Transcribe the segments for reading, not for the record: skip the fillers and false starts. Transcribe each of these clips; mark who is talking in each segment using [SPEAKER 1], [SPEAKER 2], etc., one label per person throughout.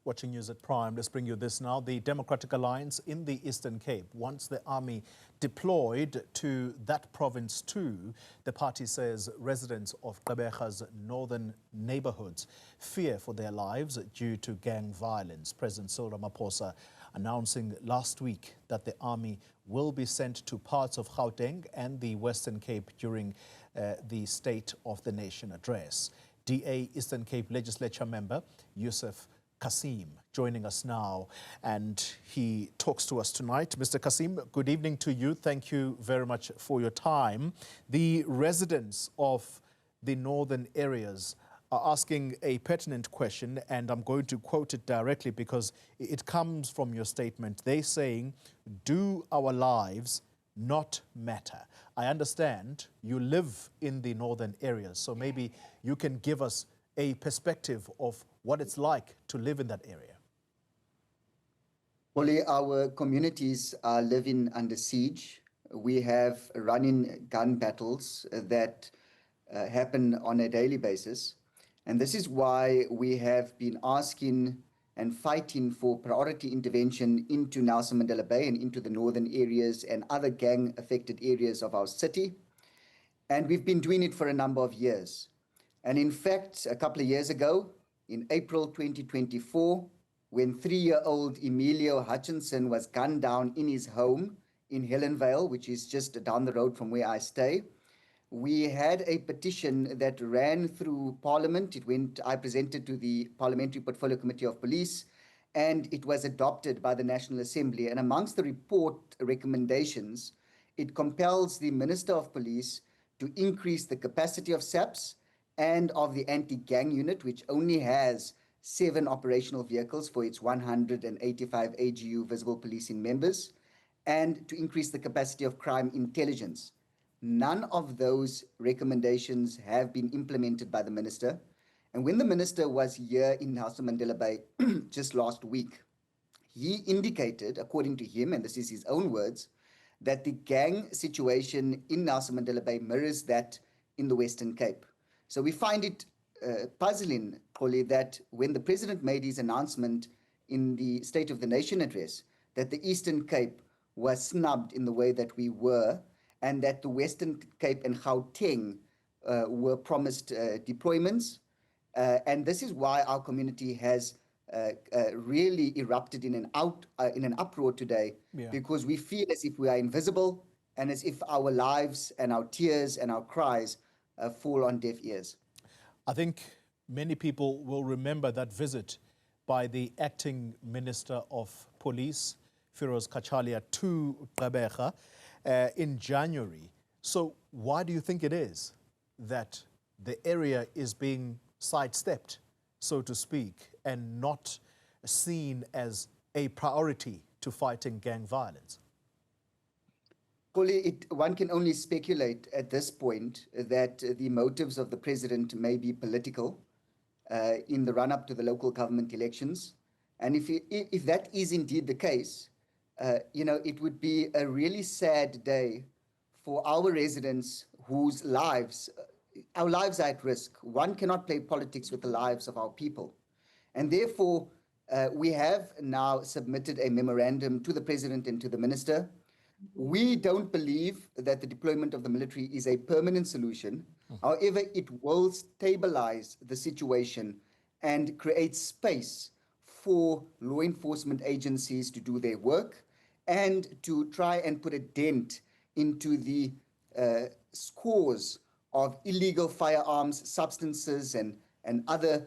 [SPEAKER 1] Watching News at Prime, let's bring you this now. The Democratic Alliance in the Eastern Cape wants the army deployed to that province too. The party says residents of Gqeberha's northern neighbourhoods fear for their lives due to gang violence. President Cyril Ramaphosa announcing last week that the army will be sent to parts of Gauteng and the Western Cape during the State of the Nation address. DA Eastern Cape Legislature member Yusuf Cassim joining us now, and he talks to us tonight. Mr. Cassim, good evening to you. Thank you very much for your time. The residents of the northern areas are asking a pertinent question, and I'm going to quote it directly because it comes from your statement. They're saying, do our lives not matter? I understand you live in the northern areas, so maybe you can give us a perspective of what it's like to live in that area.
[SPEAKER 2] Only our communities are living under siege. We have running gun battles that happen on a daily basis. And this is why we have been asking and fighting for priority intervention into Nelson Mandela Bay and into the northern areas and other gang-affected areas of our city. And we've been doing it for a number of years. And in fact, a couple of years ago, in April 2024, when 3-year-old Emilio Hutchinson was gunned down in his home in Helenvale, which is just down the road from where I stay, we had a petition that ran through Parliament. I presented to the Parliamentary Portfolio Committee of Police, and it was adopted by the National Assembly. And amongst the report recommendations, it compels the Minister of Police to increase the capacity of SAPS and of the anti-gang unit, which only has 7 operational vehicles for its 185 AGU visible policing members, and to increase the capacity of crime intelligence. None of those recommendations have been implemented by the minister. And when the minister was here in Nelson Mandela Bay just last week, he indicated, according to him, and this is his own words, that the gang situation in Nelson Mandela Bay mirrors that in the Western Cape. So we find it puzzling, Polly, that when the president made his announcement in the State of the Nation address, that the Eastern Cape was snubbed in the way that we were, and that the Western Cape and Gauteng were promised deployments. And this is why our community has really erupted in an uproar today, because we feel as if we are invisible and as if our lives and our tears and our cries fall on deaf ears.
[SPEAKER 1] I think many people will remember that visit by the acting Minister of Police, Firoz Kachalia, to Gqeberha in January. So why do you think it is that the area is being sidestepped, so to speak, and not seen as a priority to fighting gang violence?
[SPEAKER 2] One can only speculate at this point that the motives of the president may be political in the run-up to the local government elections. And if that is indeed the case, it would be a really sad day for our residents whose lives, our lives are at risk. One cannot play politics with the lives of our people. And therefore, we have now submitted a memorandum to the president and to the minister. We don't believe that the deployment of the military is a permanent solution. However, it will stabilize the situation and create space for law enforcement agencies to do their work and to try and put a dent into the scores of illegal firearms, substances, and other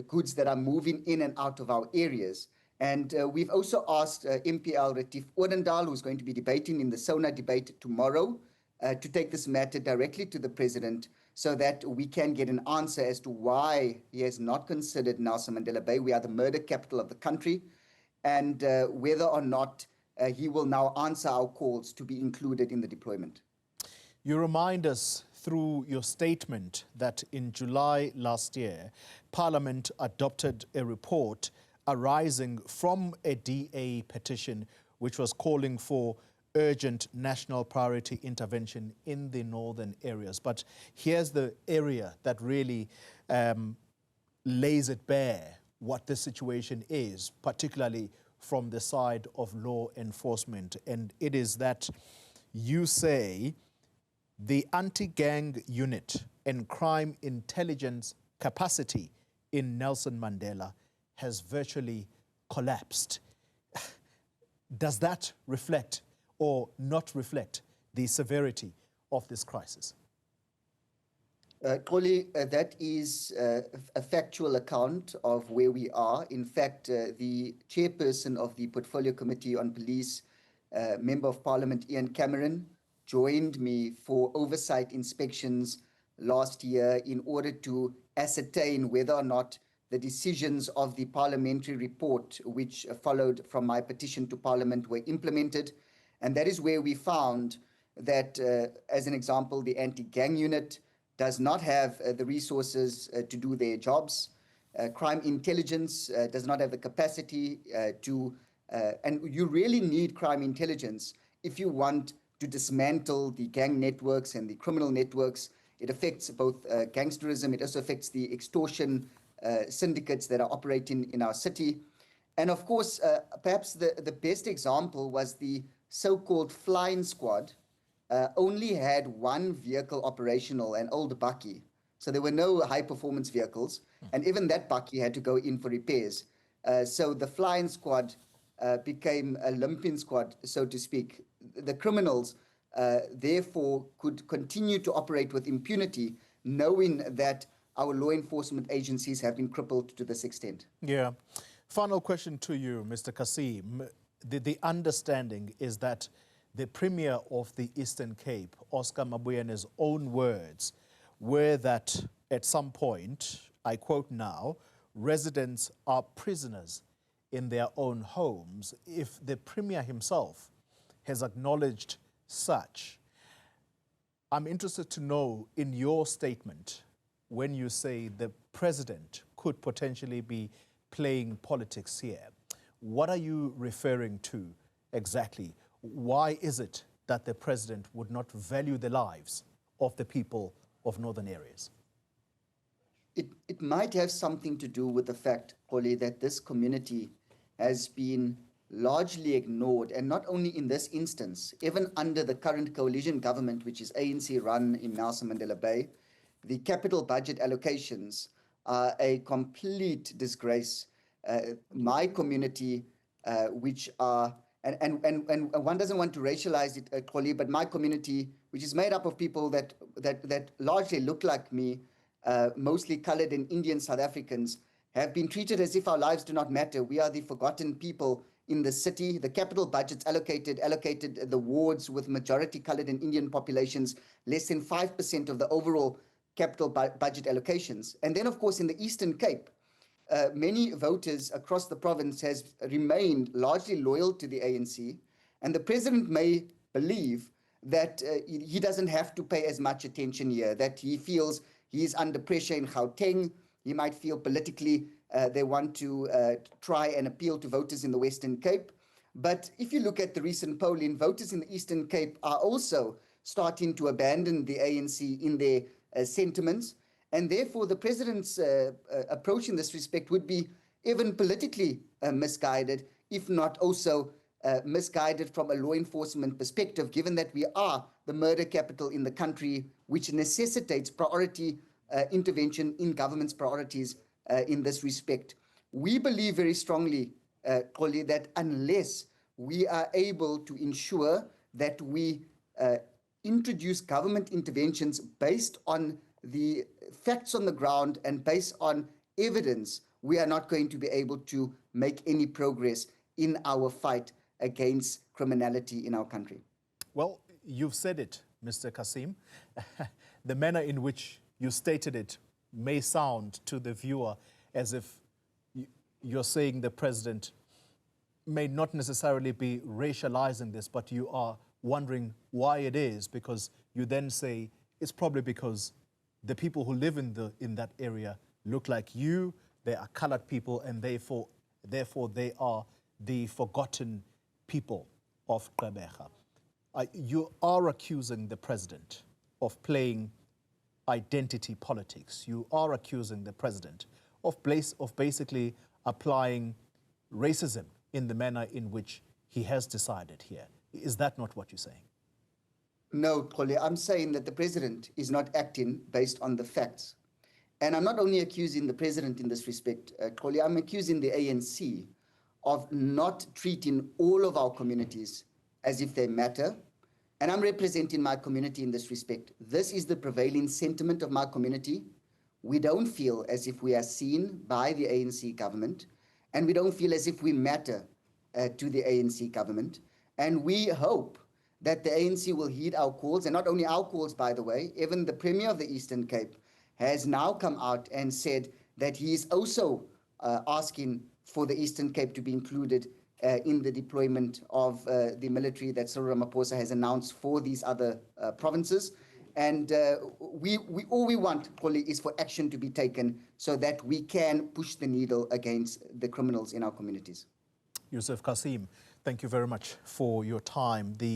[SPEAKER 2] goods that are moving in and out of our areas. And we've also asked MPL Retief Odendaal, who's going to be debating in the SONA debate tomorrow, to take this matter directly to the president so that we can get an answer as to why he has not considered Nelson Mandela Bay. We are the murder capital of the country, and whether or not he will now answer our calls to be included in the deployment.
[SPEAKER 1] You remind us through your statement that in July last year, Parliament adopted a report arising from a DA petition which was calling for urgent national priority intervention in the northern areas. But here's the area that really lays it bare what the situation is, particularly from the side of law enforcement. And it is that you say the anti-gang unit and crime intelligence capacity in Nelson Mandela has virtually collapsed. Does that reflect or not reflect the severity of this crisis?
[SPEAKER 2] Xoli, that is a factual account of where we are. In fact, the chairperson of the Portfolio Committee on Police, Member of Parliament Ian Cameron, joined me for oversight inspections last year in order to ascertain whether or not the decisions of the parliamentary report, which followed from my petition to Parliament, were implemented. And that is where we found that, as an example, the anti-gang unit does not have the resources to do their jobs. Crime intelligence does not have the capacity and you really need crime intelligence if you want to dismantle the gang networks and the criminal networks. It affects both gangsterism, it also affects the extortion syndicates that are operating in our city. And of course, perhaps the best example was the so-called flying squad, only had one vehicle operational, an old bakkie. So there were no high-performance vehicles, and even that bakkie had to go in for repairs. So the flying squad became a limping squad, so to speak. The criminals, therefore, could continue to operate with impunity, knowing that our law enforcement agencies have been crippled to this extent.
[SPEAKER 1] Yeah. Final question to you, Mr. Cassim. The understanding is that the Premier of the Eastern Cape, Oscar Mabuyane's own words, were that at some point, I quote now, residents are prisoners in their own homes. If the Premier himself has acknowledged such, I'm interested to know in your statement when you say the President could potentially be playing politics here. What are you referring to exactly? Why is it that the President would not value the lives of the people of northern areas?
[SPEAKER 2] It might have something to do with the fact, Xoli, that this community has been largely ignored, and not only in this instance, even under the current coalition government, which is ANC run in Nelson Mandela Bay, the capital budget allocations are a complete disgrace. My community, which are, and one doesn't want to racialize it, Xoli, but my community, which is made up of people that largely look like me, mostly colored and Indian South Africans, have been treated as if our lives do not matter. We are the forgotten people in the city. The capital budgets allocated the wards with majority colored and Indian populations, less than 5% of the overall capital budget allocations. And then, of course, in the Eastern Cape, many voters across the province has remained largely loyal to the ANC, and the President may believe that he doesn't have to pay as much attention here, that he feels he's under pressure in Gauteng. He might feel politically they want to try and appeal to voters in the Western Cape. But if you look at the recent polling, voters in the Eastern Cape are also starting to abandon the ANC in their sentiments. And therefore, the President's approach in this respect would be even politically misguided, if not also misguided from a law enforcement perspective, given that we are the murder capital in the country, which necessitates priority intervention in government's priorities in this respect. We believe very strongly, Xoli, that unless we are able to ensure that we introduce government interventions based on the facts on the ground and based on evidence, we are not going to be able to make any progress in our fight against criminality in our country.
[SPEAKER 1] Well, you've said it, Mr. Cassim. The manner in which you stated it may sound to the viewer as if you're saying the President may not necessarily be racializing this, but you are wondering why it is, because you then say it's probably because the people who live in that area look like you, they are colored people, and therefore they are the forgotten people of Gqeberha. You are accusing the President of playing identity politics. You are accusing the President of basically applying racism in the manner in which he has decided here. Is that not what you're saying?
[SPEAKER 2] No, Gqeberha, I'm saying that the president is not acting based on the facts. And I'm not only accusing the president in this respect, Gqeberha, I'm accusing the ANC of not treating all of our communities as if they matter. And I'm representing my community in this respect. This is the prevailing sentiment of my community. We don't feel as if we are seen by the ANC government, and we don't feel as if we matter to the ANC government. And we hope that the ANC will heed our calls, and not only our calls, by the way, even the Premier of the Eastern Cape has now come out and said that he is also asking for the Eastern Cape to be included in the deployment of the military that Cyril Ramaphosa has announced for these other provinces. And all we want, Gqeberha, is for action to be taken so that we can push the needle against the criminals in our communities.
[SPEAKER 1] Yusuf Cassim, thank you very much for your time.